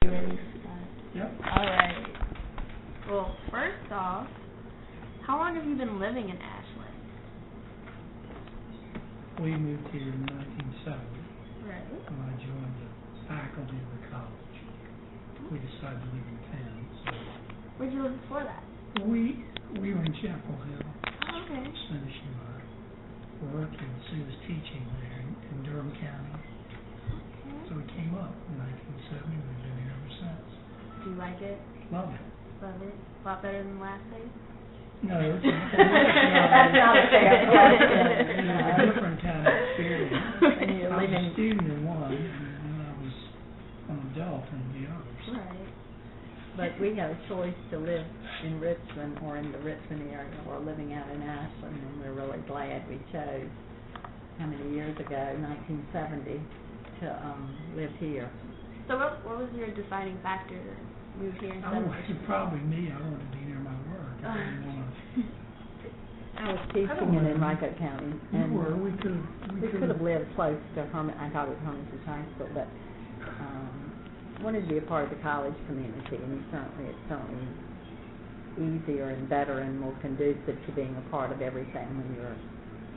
ready? Yep. All right. Well, first off, how long have you been living in Ashland? We moved here in 1970 Right. when I joined the faculty of the college. We decided to live in town. So Where'd you live before that? we were in Chapel Hill, Oh, okay. finishing my work, and Sue was teaching there in Durham County. So we came up in 1970. We've been here ever since. Do you like it? Love it. Love it? A lot better than last place? No, it's not. That's not a fair question. It's a different kind of experience. When you're I was a living- student in one, and then I was an adult in the others. Right. But we had a choice to live in Richmond or in the Richmond area or living out in Ashland, and we're really glad we chose, how many years ago, 1970, to live here. So what was your deciding factor to move here instead of Richmond? Probably me. I wanted to be near my work. I didn't want to. I was teaching in Enrico County, and We could have lived close to I taught at Hermitage High School, but wanted to be a part of the college community, and it's certainly easier and better and more conducive to being a part of everything when you're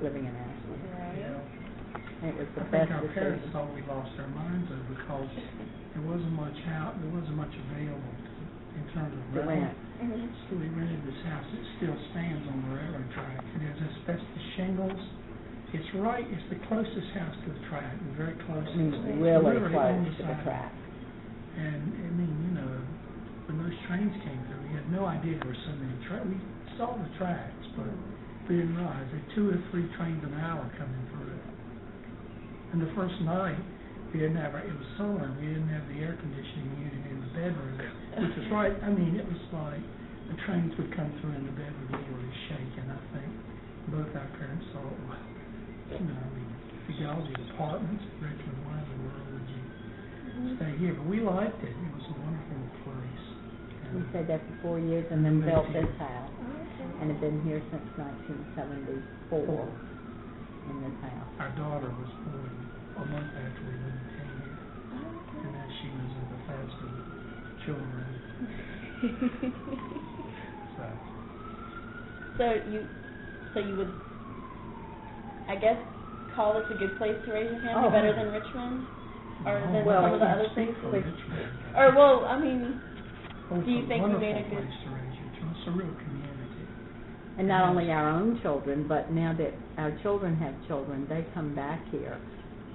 living in Ashland. Yeah. It was the I best think our parents decision. thought we lost our minds though, because there wasn't much available in terms of To rental. rent. Mm-hmm. So we rented this house. It still stands on the railroad track. It has asbestos shingles. It's the closest house to the track, and very close. I mean, It's really literally close on to the side. track. And I mean, when those trains came through, we had no idea there were so many trains. We saw the tracks, but we didn't realize there were 2 or 3 trains an hour coming through. And the first night, it was summer, we didn't have the air conditioning unit in the bedroom, which was right. I mean, it was like the trains would come through and the bed would literally shake. And I think both our parents thought, well, I mean, if you got all these apartments in Richmond, why in the world would you stay here? But we liked it. It was a wonderful place. We stayed there for 4 years and then built this house, and have been here since 1974 in this house. Our daughter was born a month after we moved in here, and now she lives in Bethesda with children. So you would, I guess, call this a good place to raise your family, better than Richmond, or than some of the other things? Or well, I mean, do you think you made a good? Place to raise your children. It's a real community. And not only our own children, but now that our children have children, they come back here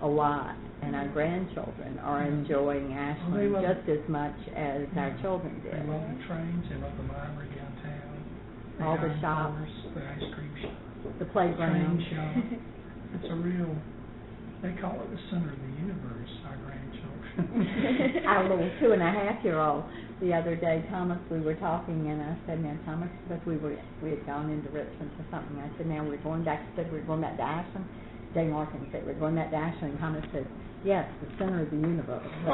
a lot, and our grandchildren are enjoying Ashland just as much as our children did. They love the trains, they love the library downtown, All the shops, the ice cream shop, the playground. train shop. It's they call it the center of the universe, our grandchildren. Our little 2.5-year-old, the other day, Thomas, we were talking, and I said, now, Thomas, because we had gone into Richmond for something, I said, now we're going back, he said, we're going back to Ashland. Jay Larkin said, we're going back to Ashland, and Thomas said, yes, the center of the universe. So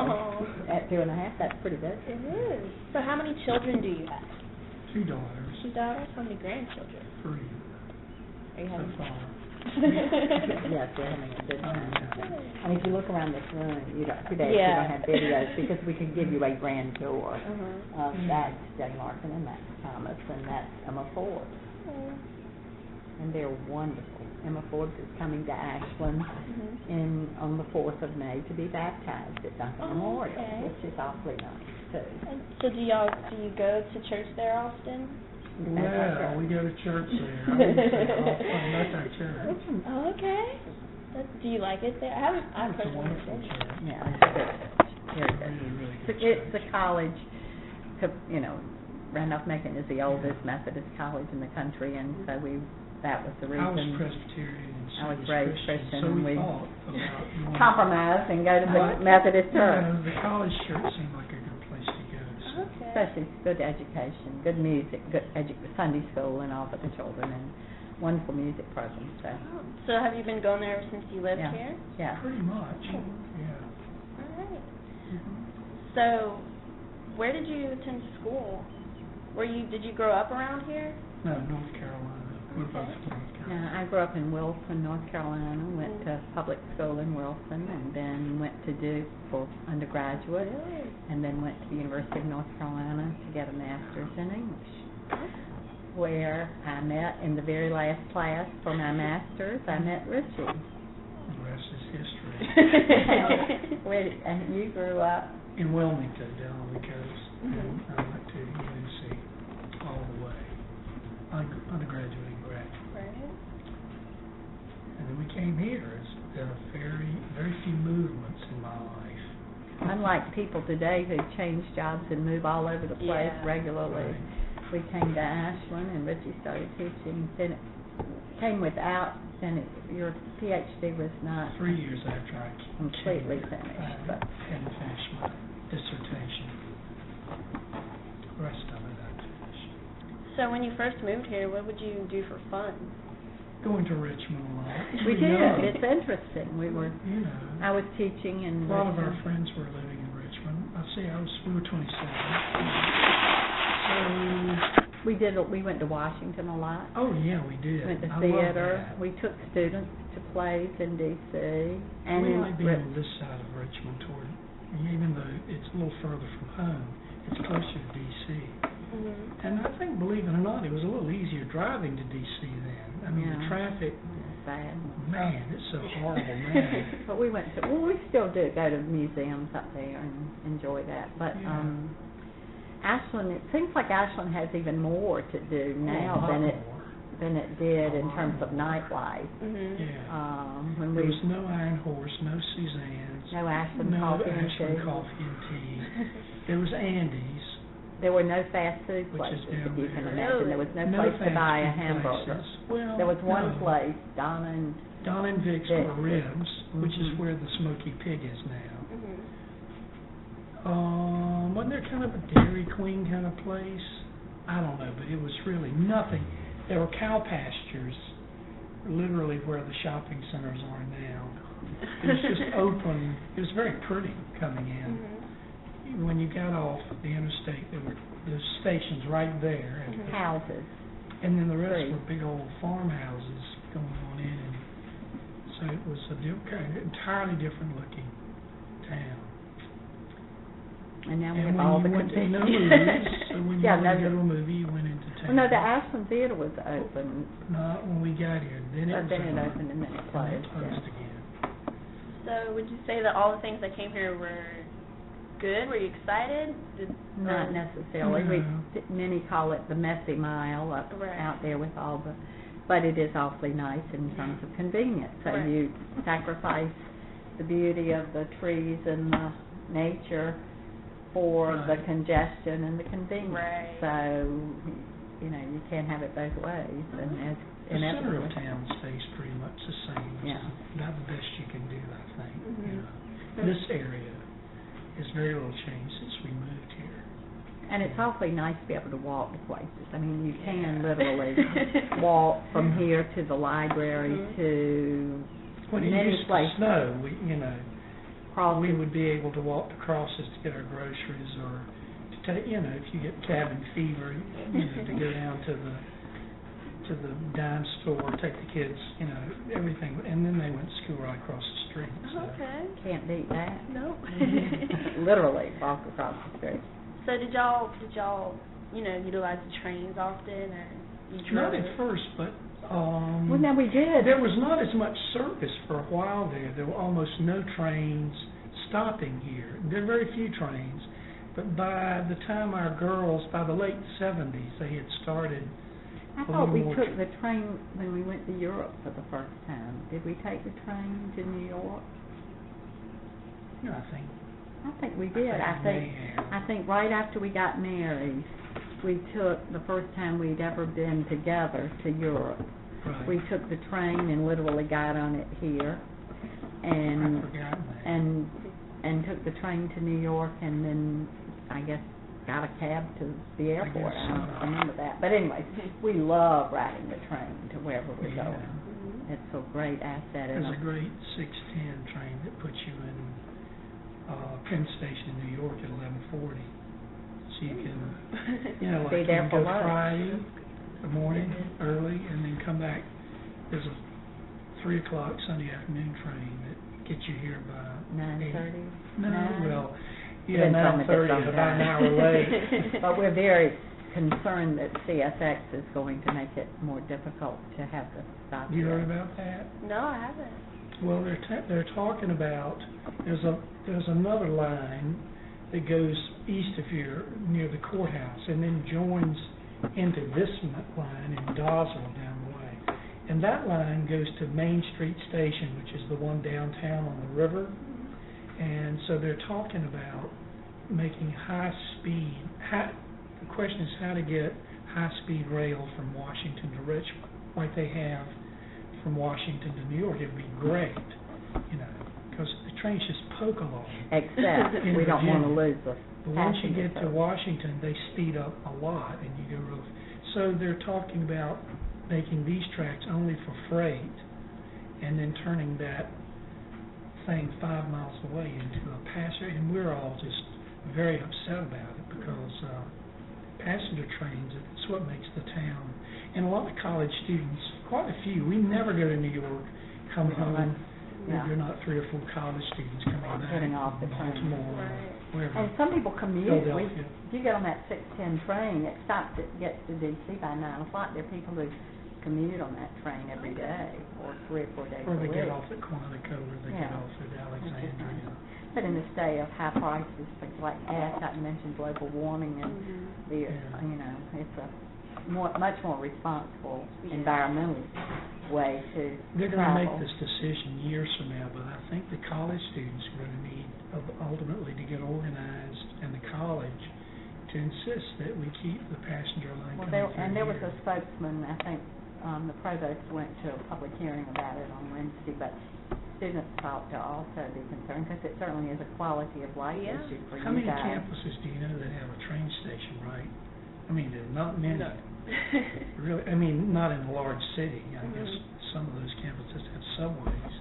at 2.5, that's pretty good. It is. So how many children do you have? 2 daughters. 2 daughters? How many grandchildren? 3 Are you having so far. Yes, we're having a good time. I mean, if you look around this room, today you don't have videos, because we could give you a grand tour. That's Jay Larkin, and that's Thomas, and that's Emma Ford. And they're wonderful. Emma Ford is coming to Ashland on the 4th of May to be baptized at Duncan Memorial, which is awfully nice, too. So do you go to church there often? Yeah, we go to church there. I wouldn't say often, that's our church. Oh, okay. Do you like it there? I It's a personally wonderful did. church. Yeah, it's good. It's a college, Randolph-Macon is the oldest Methodist college in the country, and so that was the reason. I was Presbyterian. And I was Sue raised Christian, Christian, so and we thought about compromise and go to the Methodist church. The college church seemed like a good place to go. So. Okay. Especially good education, good music, good Sunday school and all for the children, and wonderful music programs. So have you been going there ever since you lived here? Yeah. Pretty much, yeah. All right. So where did you attend school? Did you grow up around here? No, North Carolina. We're both from North Carolina. I grew up in Wilson, North Carolina. Went to public school in Wilson, and then went to Duke for undergraduate, and then went to the University of North Carolina to get a master's in English, where I met in the very last class for my master's. I met Ritchie. The rest is history. And you grew up in Wilmington, down on the coast, and I went to UNC all the way, undergraduate and graduate. Right. And then we came here. There are very few movements in my life. unlike people today who change jobs and move all over the place regularly. Right. We came to Ashland, and Ritchie started teaching. Came without, and your PhD was not 3 years after I completely finished. But hadn't finished my dissertation. The rest of it I finished. So when you first moved here, what would you do for fun? Going to Richmond a lot. We did. It's interesting. We were. You know. I was teaching in. A lot of our friends were living in Richmond. We were 27. So. We went to Washington a lot. Oh yeah, we did. Went to I theater. We took students to plays in D.C. and we like being on this side of Richmond, toward, even though it's a little further from home, it's closer to D.C. Mm-hmm. And I think, believe it or not, it was a little easier driving to D.C. then. I mean, the traffic. Bad. Man, it's so horrible now. But we still do go to museums up there and enjoy that. But Ashland, it seems like Ashland has even more to do now than it did in terms of nightlife. Mm-hmm. Yeah. When there was no Iron Horse, no Suzanne's, no Ashland Coffee and Tea. There was Andy's. There were no fast food places, if you can imagine. There was no place to buy a hamburger. Well, there was one place, Donna and Vic's for ribs, which is where the Smoky Pig is now. Wasn't there kind of a Dairy Queen kind of place? I don't know, but it was really nothing. There were cow pastures, literally where the shopping centers are now. It was just open. It was very pretty coming in. When you got off the interstate, there were the stations right there. And houses. And then the rest were big old farmhouses going on in. And so it was an entirely different looking town. And now we have all the convenience. So when you wanted to go to a movie, you went into town. Well, no, the Ashland Theater was open. Not when we got here. Then it opened and then it closed. Again. So would you say that all the things that came here were good? Were you excited? Not necessarily. Many call it the messy mile out there with all the, but it is awfully nice in terms of convenience. So you sacrifice the beauty of the trees and the nature for the congestion and the convenience. Right. So, you can't have it both ways. And the center of town stays pretty much the same. Yeah. It's about the best you can do, I think. This area is very little change since we moved here. And it's awfully nice to be able to walk to places. I mean, you can literally walk from here to the library to when it used to snow, we would be able to walk to Crosses to get our groceries, or to take, if you get cabin fever, to go down to the dime store, take the kids, everything, and then they went to school right across the street. So. Okay. Can't beat that. No. Literally walk across the street. So did y'all utilize the trains often, or you drove? Not at first, but well, no, we did. There was not as much service for a while there. There were almost no trains stopping here. There were very few trains, but by the time by the late 70s, they had started. I thought we took the train when we went to Europe for the first time. Did we take the train to New York? No, I think we did. I think right after we got married, we took the first time we'd ever been together to Europe. Right. We took the train and literally got on it here, and took the train to New York, and then I guess got a cab to the airport. I don't remember that, but anyway, we love riding the train to wherever we're going. It's a great asset. There's a great 610 train that puts you in Penn Station in New York at 11:40. So you can, like be there for Friday, the morning early, and then come back. There's a 3 o'clock Sunday afternoon train that gets you here by 9:30. No, 9? well, yeah, 9:30, about an hour late. But we're very concerned that CSX is going to make it more difficult to have the stop. You heard about that? No, I haven't. Well, they're talking about there's another line that goes east if you're near the courthouse, and then joins into this line in Dawsville down the way. And that line goes to Main Street Station, which is the one downtown on the river. And so they're talking about making high-speed. The question is how to get high-speed rail from Washington to Richmond, like they have from Washington to New York. It would be great, because the trains just poke along. Except we don't want to lose the But once you get to Washington, they speed up a lot, and you go real. So they're talking about making these tracks only for freight, and then turning that thing 5 miles away into a passenger. And we're all just very upset about it because passenger trains, it's what makes the town. And a lot of college students, quite a few, we never go to New York, come home. Yeah. You're not 3 or 4 college students coming back. Getting off the train. Baltimore, wherever. And some people commute. Philadelphia. If you get on that 610 train, it stops, it gets to D.C. by 9 o'clock. There are people who commute on that train every day, or 3 or 4 days a week. Or they get off at Quantico, or they get off at Alexandria. But in this day of high prices, things like gas, I mentioned global warming, and it's a much more responsible environmental way to They're going travel. to make this decision years from now, but I think the college students are going to need ultimately to get organized, and the college to insist that we keep the passenger line coming through there was here. a spokesman, I think the provost went to a public hearing about it on Wednesday, but students ought to also be concerned because it certainly is a quality of life issue for How you many guys. campuses do you know that have a train station, right? I mean, there's not many. No. Really, I mean, not in a large city. I guess some of those campuses have subways.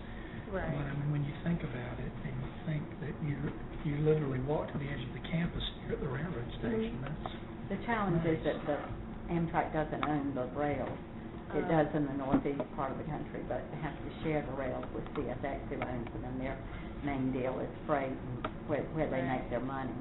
Right. But I mean, when you think about it, and you think that you literally walk to the edge of the campus, you're at the railroad station. That's The challenge is that the Amtrak doesn't own the rails. It does in the northeast part of the country, but they have to share the rails with CSX, who owns them, and their main deal is freight and where they make their money.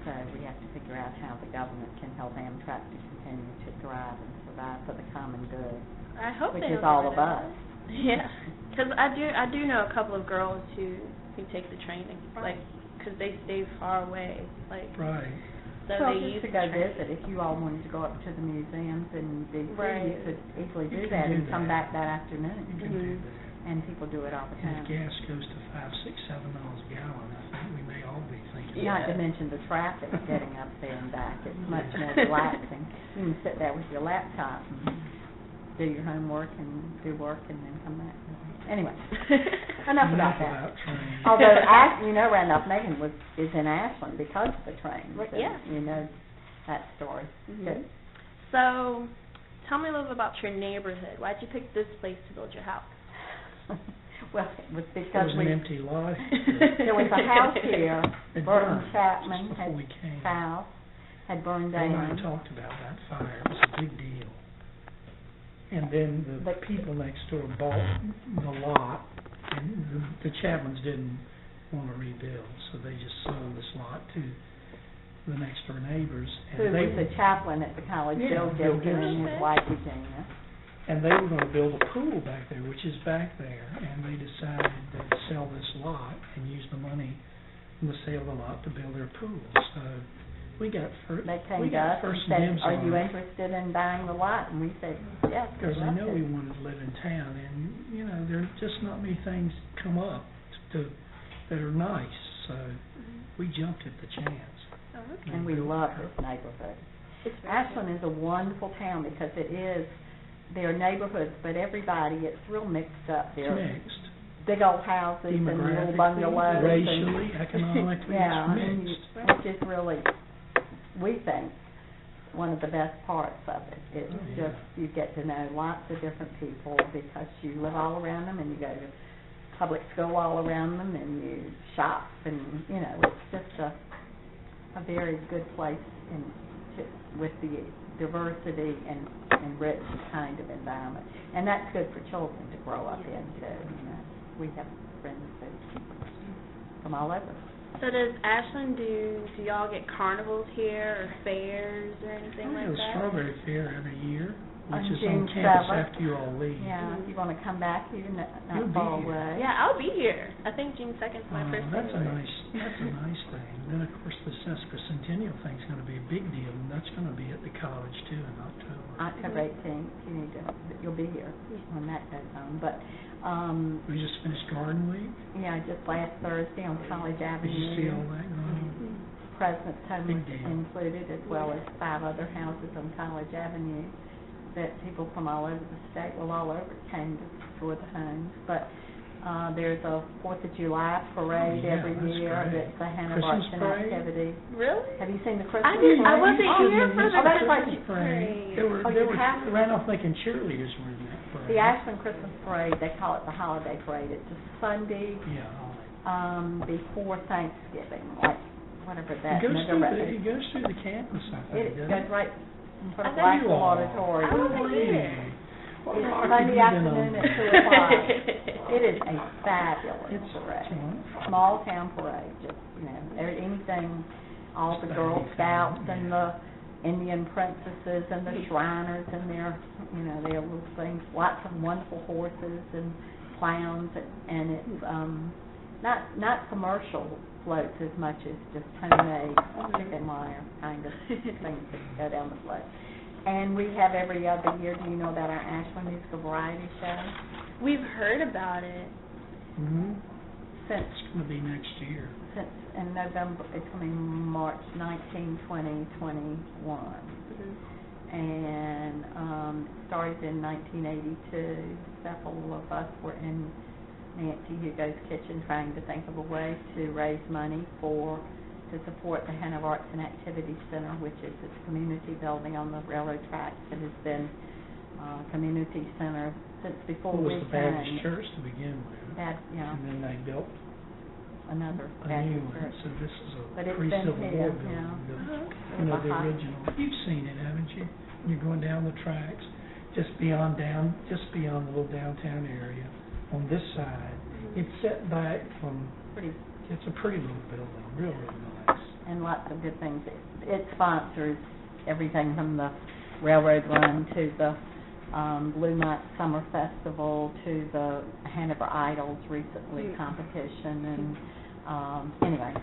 So we have to figure out how the government can help Amtrak to continue to thrive and survive for the common good, I hope which they is don't all get of rid us. Yeah, because I do know a couple of girls who take the train, because they stay far away, right. So well, they use just to go visit, if you all wanted to go up to the museums in D.C., you could easily do You can that do and come that. back that afternoon. You can do that. And people do it all the And time. if gas goes to $5, $6, $7 a gallon, I think we may all be thinking. Not to mention the traffic getting up there and back. It's much more relaxing. You can sit there with your laptop and do your homework and do work and then come back. Anyway, enough about that. Trains. Although, Randolph Macon is in Ashland because of the train. So Yeah. You know that story. Good. So, tell me a little bit about your neighborhood. Why'd you pick this place to build your house? Well, it was There because was an empty lot. there was a house here. It Burton burned Chapman just before we came. house had burned They and I down. talked about that fire. It was a big deal. And then the people next door bought the lot, and the Chapmans didn't want to rebuild, so they just sold this lot to the next door neighbors. Who And they was the chaplain at the college, Yeah, Bill Bill Gibson, and his Gibson. wife Eugenia. And they were going to build a pool back there, which is back there, and they decided to sell this lot and use the money from the sale of the lot to build their pool. So we got They came we to got us and first said, dibs "Are on you it. interested in buying the lot?" And we said, "Yes." Because we'd I love know to." we wanted to live in town, and there are just not many things come up that are nice. So we jumped at the chance. Oh, okay. And we love this neighborhood. Ashland is a wonderful town because there are neighborhoods, but it's real mixed up. There It's are mixed. big old houses and little Demographically, bungalows. racially, economically, Yeah, it's mixed. which is really, we think, one of the best parts of it. It's just you get to know lots of different people because you live all around them and you go to public school all around them and you shop and it's just a very good place with the diversity and enriched kind of environment. And that's good for children to grow up in, too. You know, we have friends from all over. So does Ashland do y'all get carnivals here or fairs or anything like that? We have a strawberry fair every year, which is June on campus 7th. after you all leave. Yeah, if you want to come back, you're not You'll be far here. away. Yeah, I'll be here. I think June 2nd is my first day. That's a nice thing. Then, of course, the sesquicentennial thing's going to be a big deal, and that's going to be at the college, too, in October. October 18th, you'll be here when that goes on. But We just finished Garden Week. yeah, just last Thursday on College Avenue. Did you see all that going on? President's Home Big was deal. included, as well as 5 other houses on College Avenue that people from all over the state, well, all over, came to tour the homes. But there's a 4th of July parade every that's year. great. That's a Hannah Christmas Barton parade? activity. Really? Have you seen the Christmas I didn't. I parade? wasn't here for the that's right. Christmas parade. They ran off thinking cheerleaders were in that parade. The Ashland Christmas Parade, they call it the holiday parade. It's a Sunday before Thanksgiving, like whatever that. It goes through the campus, I think, It doesn't goes right in front of I think Blackpool you Auditorium. I wasn't here. What It's rock have Sunday you been afternoon on? at 2 o'clock. It is a fabulous It's parade. wonderful. Small town parade, just, anything, all the Girl Scouts and the Indian princesses and the Shriners and their little things, lots of wonderful horses and clowns, and it's not commercial floats as much as just homemade chicken wire kind of things that go down the float. And we have every other year. Do you know about our Ashland Musical Variety Show? We've heard about it. Mm-hmm. Since It's going to be next year. in November, it's going to be March 19, 2021. And it started in 1982. Several of us were in Nancy Hugo's kitchen trying to think of a way to raise money to support the Hannah Arts and Activity Center, which is this community building on the railroad tracks that has been a community center since before we It was the came. Baptist church to begin with. Yeah, And then they built another a Baptist new one. church. So this is But a it's been pre-Civil here, War yeah. building. The original. You've seen it, haven't you? When you're going down the tracks, just beyond the little downtown area on this side. It's set back from. It's a pretty little building, real nice. And lots of good things. It sponsors everything from the railroad run to the Blue Month Summer Festival to the Hanover Idols recently competition. And anyway,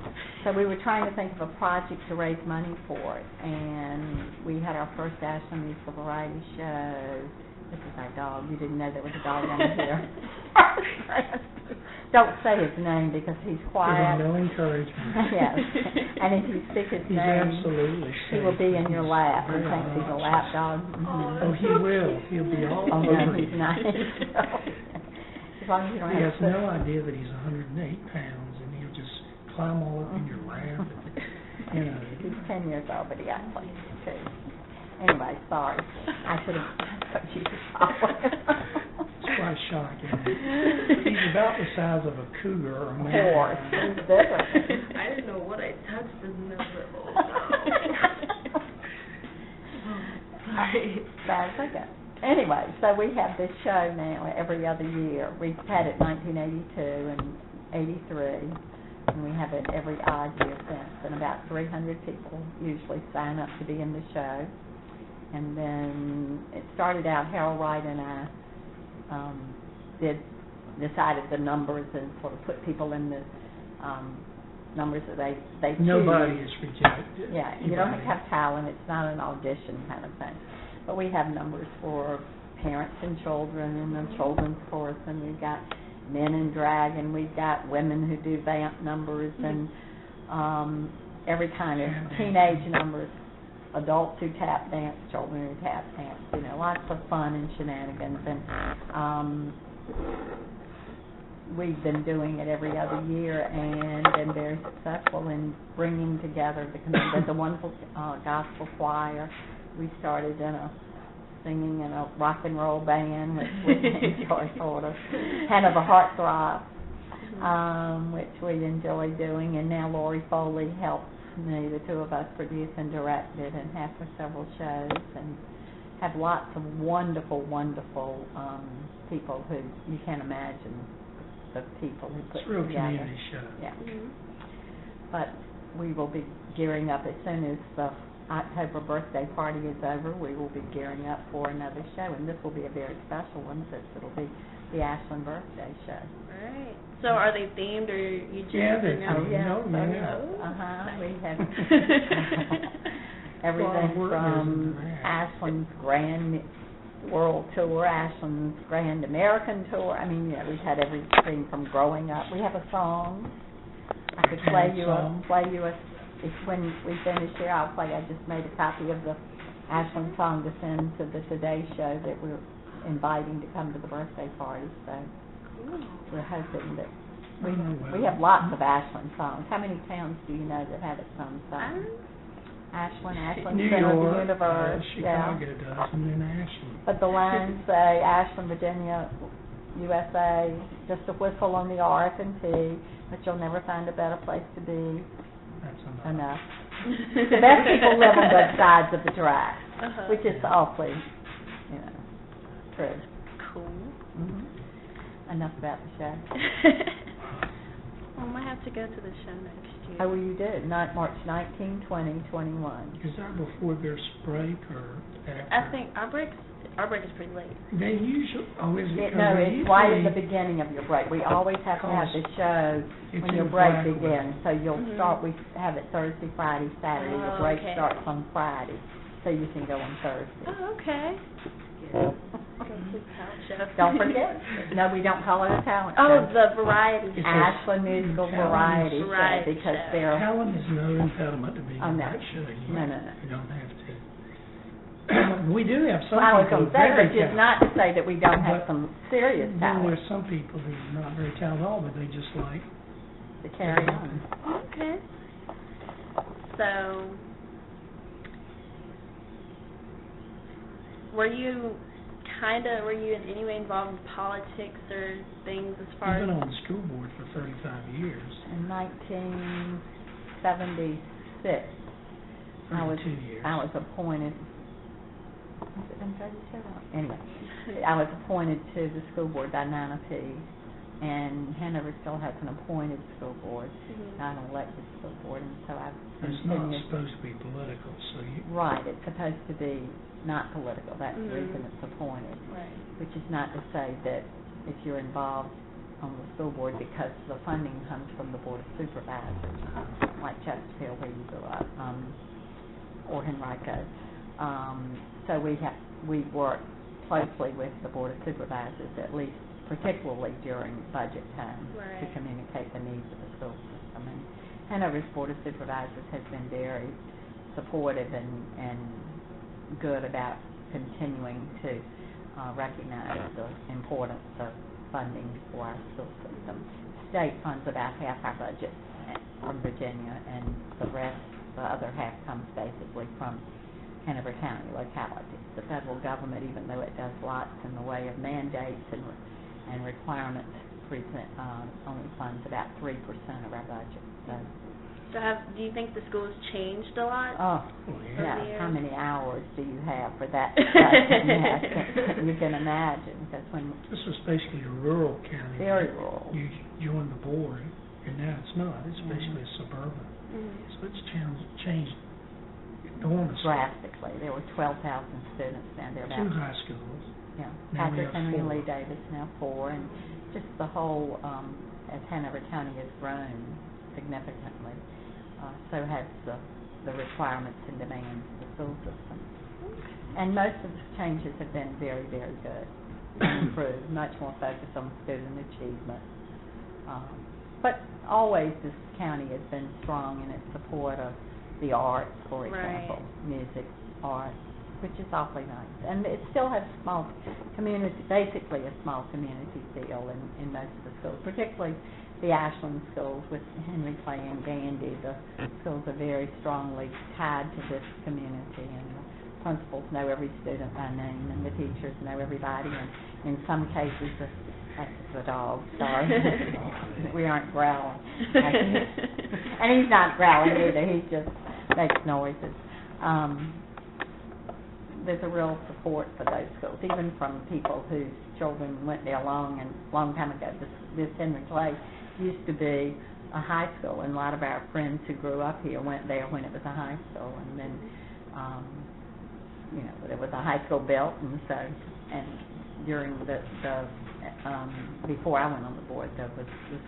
so we were trying to think of a project to raise money for it. And we had our first Ashland Musical Variety Show. This is our dog. You didn't know there was a dog on here. Don't say his name because he's quiet. Give him no encouragement. Yes. And if you speak his He's name, absolutely he will be in your lap. He Very thinks he's a obnoxious. lap dog. Oh, he will. He'll be all Oh, no, over he's you. not. As long as you don't He have has no idea that he's 108 pounds, and he'll just climb all up in your lap. He's 10 years old, but he acts like he's 2. Anyway, sorry. I should have told you to stop. It's quite shocking. He's about the size of a cougar or a mountain Horse. lion. He's different. I didn't know what I touched in this little. That's okay. Anyway, so we have this show now every other year. We've had it 1982 and 83, and we have it every odd year since. And about 300 people usually sign up to be in the show. And then it started out, Harold Wright and I decided the numbers and sort of put people in the numbers that they choose. Nobody is rejected. Yeah, you don't have to have talent. It's not an audition kind of thing. But we have numbers for parents and children and the children's chorus, and we've got men in drag, and we've got women who do vamp numbers and every kind of teenage numbers, adults who tap dance, children who tap dance, lots of fun and shenanigans. And we've been doing it every other year and been very successful in bringing together the community. There's a wonderful gospel choir. We started in a singing in a rock and roll band, which we enjoy sort of. Hanover Heartthrob, which we enjoy doing, and now Lori Foley helps me. The two of us produce and direct it and have for several shows. And have lots of wonderful, wonderful people who you can't imagine the people who put It's a real together. community show. Yeah. But we will be gearing up as soon as the October birthday party is over. We will be gearing up for another show, and this will be a very special one since it'll be the Ashland birthday show. Right. So are they themed, or you just? Yeah, they're Oh, themed. yeah. We have everything from Ashland's Grand World Tour, Ashland's Grand American Tour. I mean, yeah, we've had everything from growing up. We have a song. I could play you a. If when we finish here, I'll play. I just made a copy of the Ashland song to send to the Today Show that we're inviting to come to the birthday party. So we're hoping that we have lots of Ashland songs. How many towns do you know that have its own song? Ashland, New Center of York, the Universe, Chicago does, and then Ashland. But the lines say Ashland, Virginia, USA, just a whistle on the RF&T, but you'll never find a better place to be. That's enough. The best people live on both sides of the track, which is awfully, true. Cool. Enough about the show. I might have to go to the show next year. Oh, well, you did. March 19, 20, 21. Is that before their break or after? I think our break is pretty late. They usually, is it? No, it's right at the beginning of your break. We always have to have the show when your break begins. So you'll start, we have it Thursday, Friday, Saturday. Your break starts on Friday, so you can go on Thursday. Oh, okay. Don't forget. No, we don't call it a talent show. Oh, the variety show. Ashland Musical Variety Show, because they're... Talent is no impediment to being on that show. No. You don't have to. We do have some people who are very talented. Which is not to say that we don't have some serious talent. There's some people who are not very talented at all, but they just like to carry on. Okay. So, were you in any way involved in politics or things as far as... You've been on the school board for 35 years. In 1976, I was appointed... Has it been 32? Anyway, I was appointed to the school board by 9P, and Hanover still has an appointed school board, not an elected school board, and so I've It's not supposed to be political, so you... Right, it's supposed to be not political. That's the reason it's appointed. Right. Which is not to say that if you're involved on the school board, because the funding comes from the Board of Supervisors, like Chesterfield, where you grew up, or Henrico. So we work closely with the Board of Supervisors, at least particularly during budget time, to communicate the needs of the school system. And Hanover's Board of Supervisors has been very supportive and good about continuing to recognize the importance of funding for our school system. State funds about half our budget from Virginia, and the other half comes basically from Hanover County localities. The federal government, even though it does lots in the way of mandates and requirements, only funds about 3% of our budget. So do you think the school's changed a lot? Oh, yeah. How many hours do you have for that stuff? You can imagine. That's when this was basically a rural county. Very rural. You joined the board, and now it's not. It's basically a suburban. So it's changed enormously. Drastically. There were 12,000 students now. There are 2 high schools. Yeah. Now Patrick Henry and 4. Lee Davis now 4, and just the whole, as Hanover County has grown significantly, so has the requirements and demands of the school system. And most of the changes have been very, very good and improved, much more focused on student achievement. But always this county has been strong in its support of the arts, for example, music, art, which is awfully nice. And it still has small community, basically a small community feel in most of the schools, particularly the Ashland schools with Henry Clay and Gandy. The schools are very strongly tied to this community, and the principals know every student by name, and the teachers know everybody, and in some cases, that's the dog, sorry. We aren't growling. And he's not growling either, he just makes noises. there's a real support for those schools, even from people whose children went there a long time ago. This Henry Clay used to be a high school, and a lot of our friends who grew up here went there when it was a high school, and then there was a high school built, and so during the before I went on the board, the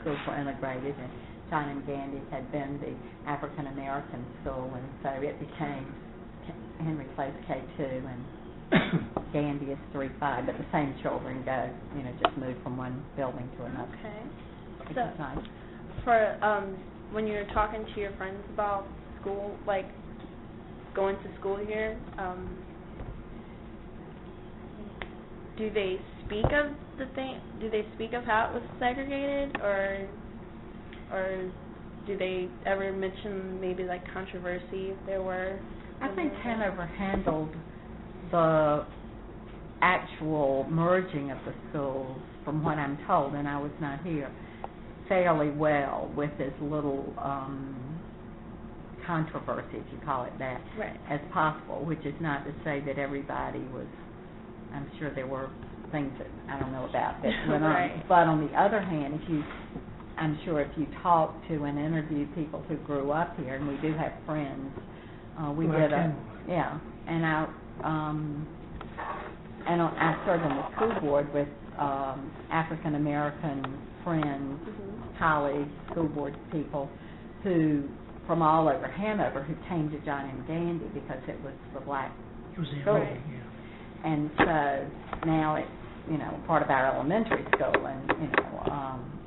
schools were integrated, and John and Gandy's had been the African American school, and so it became Henry Clay's K2, and Gandy is 3-5, but the same children go, just move from one building to another. Okay. Which so is nice. For when you're talking to your friends about school, like going to school here, do they speak of the thing? Do they speak of how it was segregated, or do they ever mention maybe like controversy if there were? I think Hanover handled the actual merging of the schools, from what I'm told, and I was not here, fairly well, with as little controversy, if you call it that, right, as possible, which is not to say that everybody was, I'm sure there were things that I don't know about that went right. on, but on the other hand, I'm sure if you talk to and interview people who grew up here, and we do have friends, and I served on the school board with African American friends, colleagues, school board people who from all over Hanover who came to John and Gandy because it was the black school. And so now it's part of our elementary school, and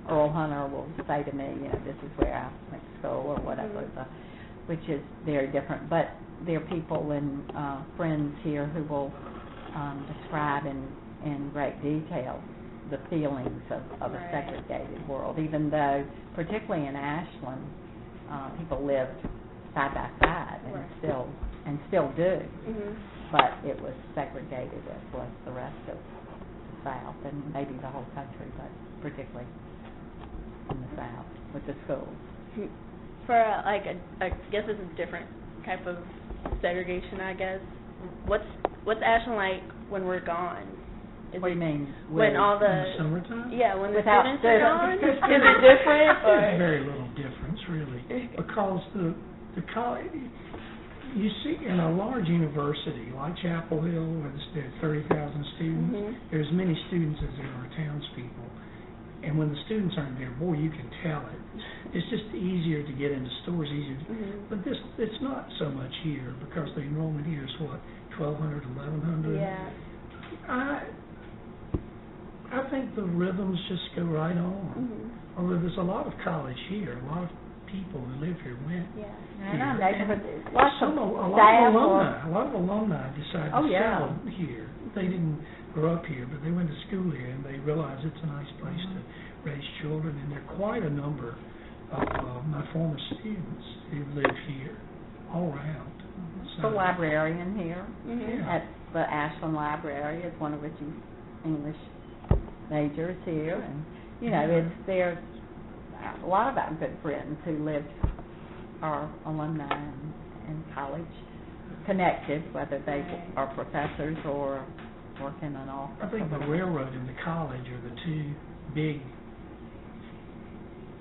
Earl Hunter will say to me, this is where I went to school or whatever, which is very different. But there are people and friends here who will describe in great detail the feelings of a segregated world, even though, particularly in Ashland, people lived side by side and still do. But it was segregated as was the rest of the South, and maybe the whole country, but particularly in the South with the schools. For I guess it's a different type of segregation. I guess what's Ashland like when we're gone? What do you mean? When all the in the summertime? Yeah, when the Without students are gone. students. Is it different? There's very little difference, really, because the college, you see, in a large university like Chapel Hill, where there's 30,000 students, there's as many students as there are townspeople. And when the students aren't there, boy, you can tell it. It's just easier to get into stores, but it's not so much here, because the enrollment here is what, 1,200, 1,100. Yeah. I think the rhythms just go right on. Although there's a lot of college here, a lot of people who live here went. Yeah. A lot of alumni decided to settle here. They didn't grow up here, but they went to school here, and they realized it's a nice place to raise children. And there are quite a number of my former students who live here all around. The librarian here Yeah. at the Ashland Library is one of Ritchie's English majors here, and it's there. A lot of our good friends who lived are alumni and college connected, whether they are professors or work in an office. I think the railroad and the college are the two big,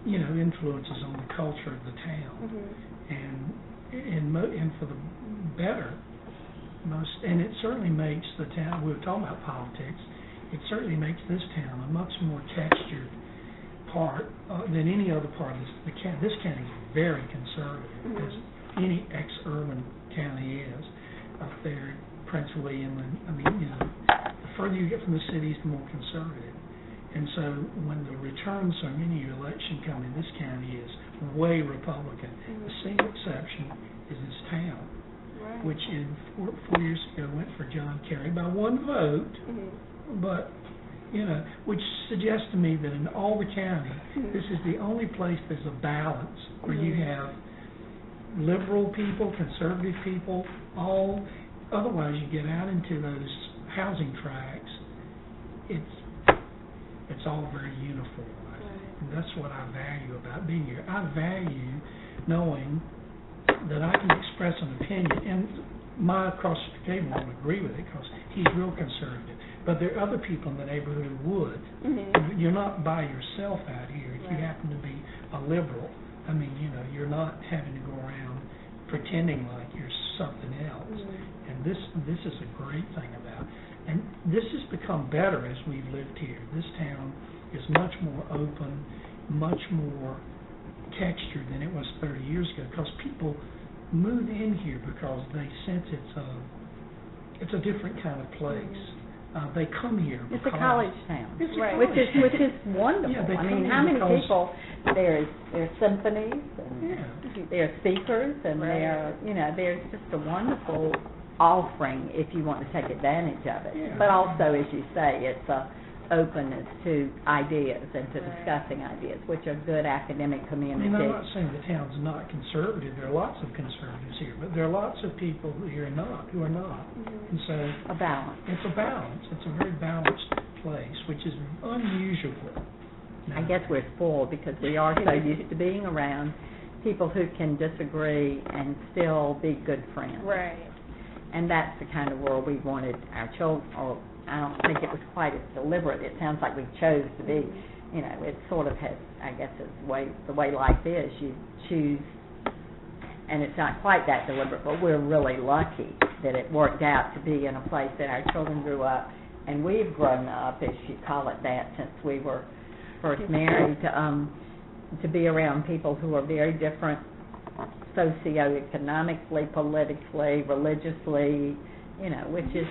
influences on the culture of the town, and for the better, and it certainly makes the town. We were talking about politics. It certainly makes this town a much more textured part than any other part of this county. This county is very conservative, as any ex-urban county is. Up there, Prince William, and the further you get from the cities, the more conservative. And so when the return so many election come in, this county is way Republican. The single exception is this town, which in 4 years ago went for John Kerry by one vote. But, which suggests to me that in all the county, this is the only place there's a balance where you have liberal people, conservative people, all. Otherwise, you get out into those housing tracts. It's all very uniform, and that's what I value about being here. I value knowing that I can express an opinion, and my across the table won't agree with it because he's real conservative. But there are other people in the neighborhood who would. Mm-hmm. You're not by yourself out here. If you happen to be a liberal, I mean, you're not having to go around pretending like you're something else. Mm-hmm. And this is a great thing about it. And this has become better as we've lived here. This town is much more open, much more textured than it was 30 years ago, because people move in here because they sense it's a different kind of place. They come here because it's a college town, Right. which is wonderful. Yeah, they I mean, come how here many because- people? There's symphonies and there are speakers and there's just a wonderful offering if you want to take advantage of it. Yeah. But also, as you say, it's a openness to ideas and to discussing ideas, which are good academic I community. mean, I'm not saying the town's not conservative. There are lots of conservatives here, but there are lots of people who are not. And so A balance. it's a balance. It's a very balanced place, which is unusual. I guess we're spoiled because we are so used to being around people who can disagree and still be good friends. Right. And that's the kind of world we wanted our children, or I don't think it was quite as deliberate. It sounds like we chose to be, it sort of has, I guess, the way life is. You choose, and it's not quite that deliberate, but we're really lucky that it worked out to be in a place that our children grew up, and we've grown up, as you call it that, since we were first married, to be around people who are very different socioeconomically, politically, religiously, which is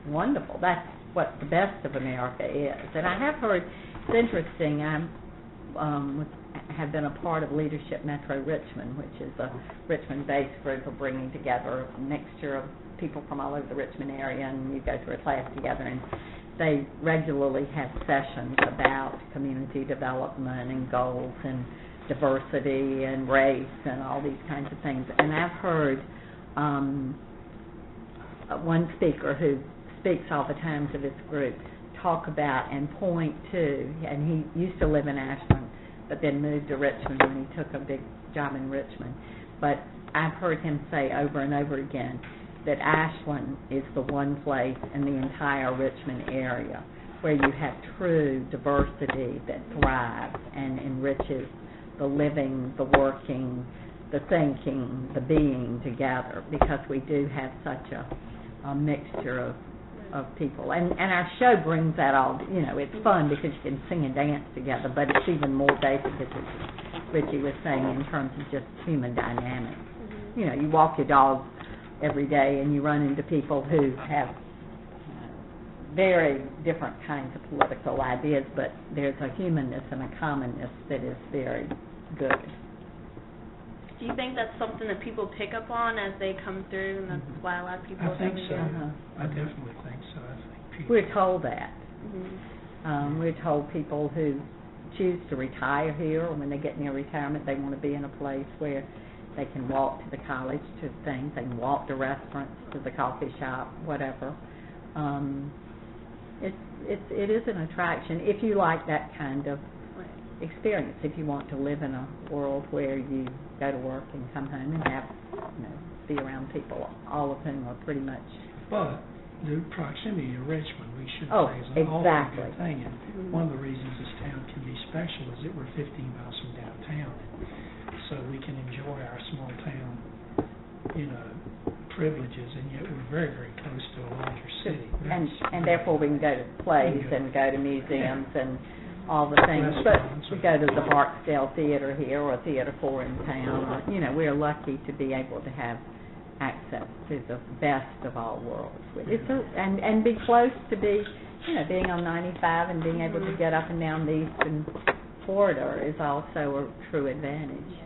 wonderful. That's what the best of America is. And I have heard, it's interesting, I have been a part of Leadership Metro Richmond, which is a Richmond-based group of bringing together a mixture of people from all over the Richmond area, and you go through a class together, and they regularly have sessions about community development and goals and diversity and race and all these kinds of things. And I've heard one speaker who speaks all the time to this group talk about and point to, and he used to live in Ashland but then moved to Richmond when he took a big job in Richmond. But I've heard him say over and over again that Ashland is the one place in the entire Richmond area where you have true diversity that thrives and enriches the living, the working, the thinking, the being together, because we do have such a mixture of people. And our show brings that all, it's fun because you can sing and dance together, but it's even more basic, as Ritchie was saying, in terms of just human dynamics. You walk your dog every day and you run into people who have very different kinds of political ideas, but there's a humanness and a commonness that is very good. Do you think that's something that people pick up on as they come through, and that's why a lot of people I think so. here? I definitely think so. I think people... We're told that. Mm-hmm. We're told people who choose to retire here, or when they get near retirement, they want to be in a place where they can walk to the college, to things, they can walk to restaurants, to the coffee shop, whatever. It is an attraction if you like that kind of experience. If you want to live in a world where you go to work and come home and have, be around people, all of whom are pretty much. But the proximity to Richmond, we should say, is an awfully good thing. And one of the reasons this town can be special is that we're 15 miles from downtown, so we can enjoy our small town, privileges, and yet we're very, very close to a larger city. And therefore we can go to plays and go to museums and all the things. But we go to the Barksdale Theater here, or Theater 4 in town. We're lucky to be able to have access to the best of all worlds. And be close to being on 95 and being able to get up and down the eastern corridor is also a true advantage.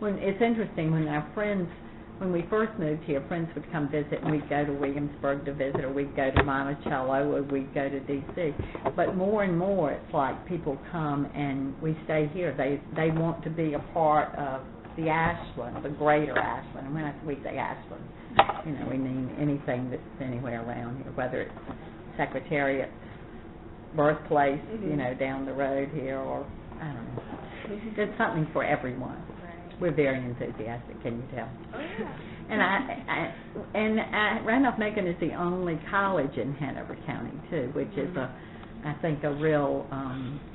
It's interesting, when we first moved here, friends would come visit, and we'd go to Williamsburg to visit, or we'd go to Monticello, or we'd go to D.C. But more and more, it's like people come and we stay here. They want to be a part of the Ashland, the greater Ashland. And when we say Ashland, we mean anything that's anywhere around here, whether it's Secretariat's birthplace, down the road here, or I don't know. There's something for everyone. We're very enthusiastic, can you tell? Oh, yeah. And Randolph-Macon is the only college in Hanover County, too, which is I think a real,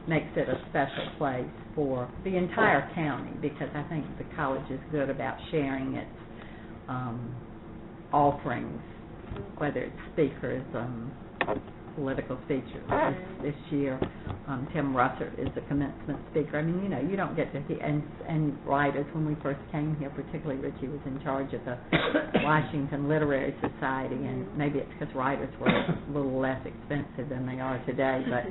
makes it a special place for the entire county, because I think the college is good about sharing its offerings, whether it's speakers, political speakers. This year, Tim Russert is the commencement speaker. I mean, you know, you don't get to hear, and writers, when we first came here, particularly Ritchie was in charge of the Washington Literary Society, and maybe it's because writers were a little less expensive than they are today, but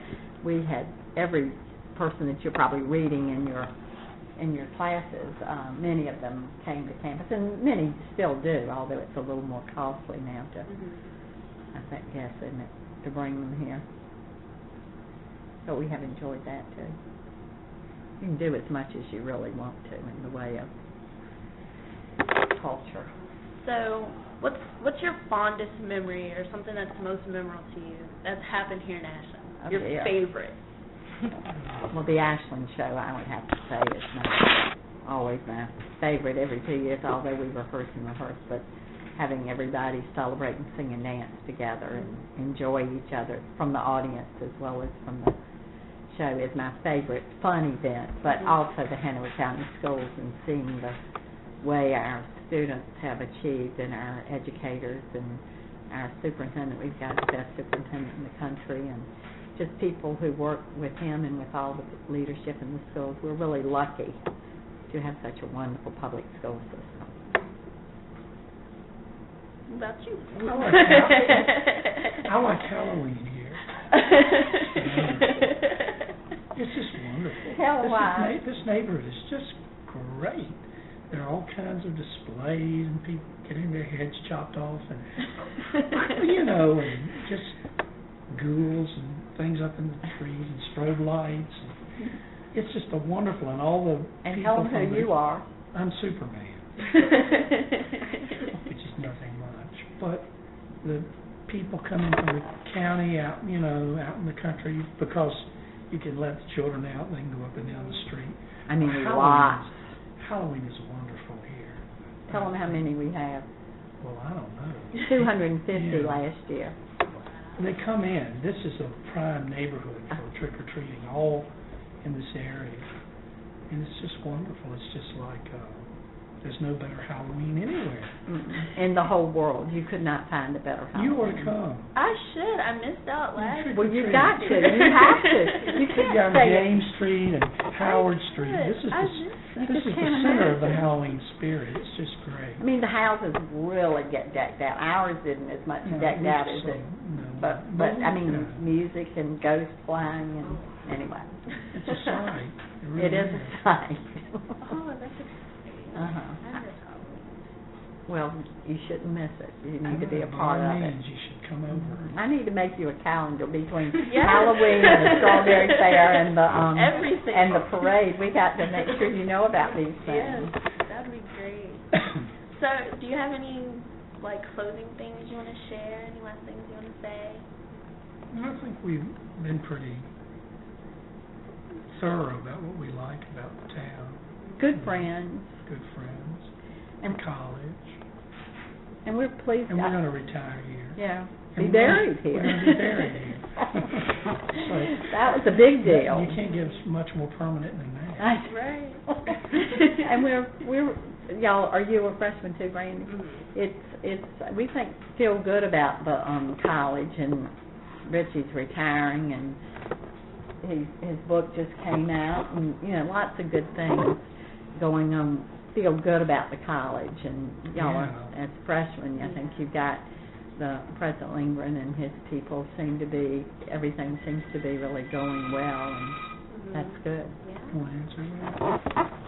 we had every person that you're probably reading in your classes, many of them came to campus, and many still do, although it's a little more costly now to, I think, isn't it, to bring them here. But we have enjoyed that too. You can do as much as you really want to in the way of culture. So, what's your fondest memory or something that's most memorable to you that's happened here in Ashland? Your favorite? Well, the Ashland show, I would have to say, is always my favorite every 2 years, although we rehearse, but having everybody celebrate and sing and dance together and enjoy each other from the audience as well as from the show is my favorite fun event, but also the Hanover County Schools and seeing the way our students have achieved, and our educators and our superintendent. We've got the best superintendent in the country, and just people who work with him and with all the leadership in the schools. We're really lucky to have such a wonderful public school system. What about you? I like Halloween here. It's just wonderful. Tell why. This neighborhood is just great. There are all kinds of displays, and people getting their heads chopped off, and you know, and just ghouls and things up in the trees and strobe lights. And it's just a wonderful, and all the and people. tell them who you are. I'm Superman. Which is nothing much, but the people coming from the county out, you know, out in the country, because you can let the children out and they can go up and down the street. I mean, lots. Halloween is wonderful here. Tell them how many we have. Well, I don't know. 250 last year. And they come in. This is a prime neighborhood for trick-or-treating, all in this area. And it's just wonderful. It's just like there's no better Halloween anywhere. In the whole world. You could not find a better Halloween. You ought to come. I should. I missed out last year. Well, you got to. You have to. You can't down say James Street and Howard Street. This is the center of the Halloween spirit. It's just great. I mean, the houses really get decked out. Ours didn't as much decked out as it. But I mean, music and ghosts flying and anyway. It's a sight. It is a sight. Oh, that's exciting. Well, you shouldn't miss it. You need to be a part of it. You should come over. I need to make you a calendar between Halloween and the Strawberry Fair and the everything and the parade. We got to make sure you know about these things. Yes, that'd be great. So, do you have any closing things you want to share? Any last things you want to say? I think we've been pretty thorough about what we like about the town. Good friends. Good friends. And college. And we're pleased. And we're going to retire here. Yeah. Be buried here. We're going to be buried here. So that was a big deal. You can't get much more permanent than that. That's right. And we're y'all. Are you a freshman too, Brandy? It's we feel good about the college, and Ritchie's retiring, and his book just came out, and lots of good things going on. Feel good about the college, and y'all are, as freshmen, I think you've got President Lindgren and his people everything seems to be really going well, and that's good. Want to answer that?